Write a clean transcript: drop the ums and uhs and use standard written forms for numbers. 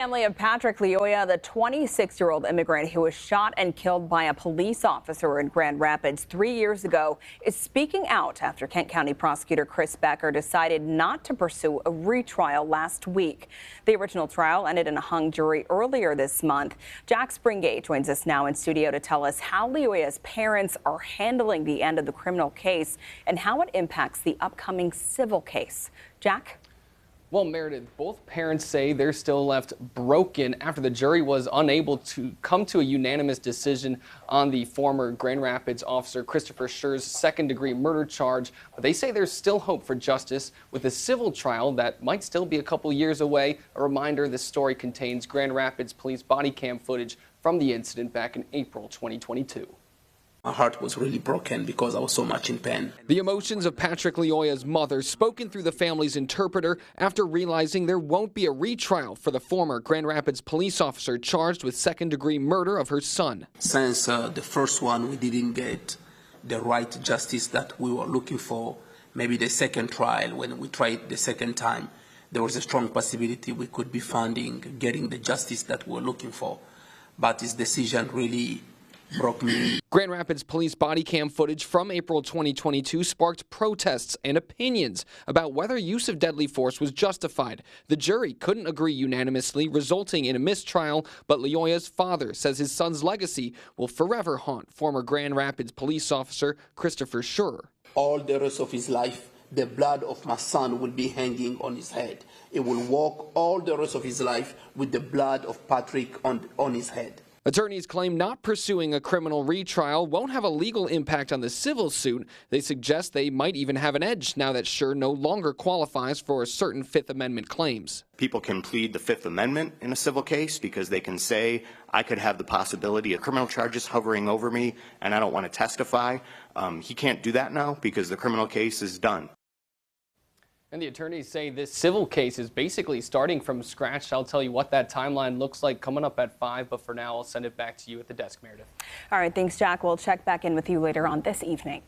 Family of Patrick Lyoya, the 26-year-old immigrant who was shot and killed by a police officer in Grand Rapids 3 years ago, is speaking out after Kent County Prosecutor Becker decided not to pursue a retrial last week. The original trial ended in a hung jury earlier this month. Jack Springate joins us now in studio to tell us how Lyoya's parents are handling the end of the criminal case and how it impacts the upcoming civil case. Jack? Well, Meredith, both parents say they're still left broken after the jury was unable to come to a unanimous decision on the former Grand Rapids officer Christopher Scher's second-degree murder charge. But they say there's still hope for justice with a civil trial that might still be a couple years away. A reminder, this story contains Grand Rapids police body cam footage from the incident back in April 2022. My heart was really broken because I was so much in pain. The emotions of Patrick Lyoya's mother spoken through the family's interpreter after realizing there won't be a retrial for the former Grand Rapids police officer charged with second-degree murder of her son. Since the first one, we didn't get the right justice that we were looking for. Maybe the second trial, when we tried the second time, there was a strong possibility we could be getting the justice that we were looking for. But his decision really broke me. Grand Rapids police body cam footage from April 2022 sparked protests and opinions about whether use of deadly force was justified. The jury couldn't agree unanimously, resulting in a mistrial, but Lyoya's father says his son's legacy will forever haunt former Grand Rapids police officer Christopher Scher. All the rest of his life, the blood of my son will be hanging on his head. It will walk all the rest of his life with the blood of Patrick on his head. Attorneys claim not pursuing a criminal retrial won't have a legal impact on the civil suit. They suggest they might even have an edge now that Scher no longer qualifies for certain Fifth Amendment claims. People can plead the Fifth Amendment in a civil case because they can say, I could have the possibility of criminal charges hovering over me and I don't want to testify. He can't do that now because the criminal case is done. And the attorneys say this civil case is basically starting from scratch. I'll tell you what that timeline looks like coming up at 5, but for now, I'll send it back to you at the desk, Meredith. All right, thanks, Jack. We'll check back in with you later on this evening.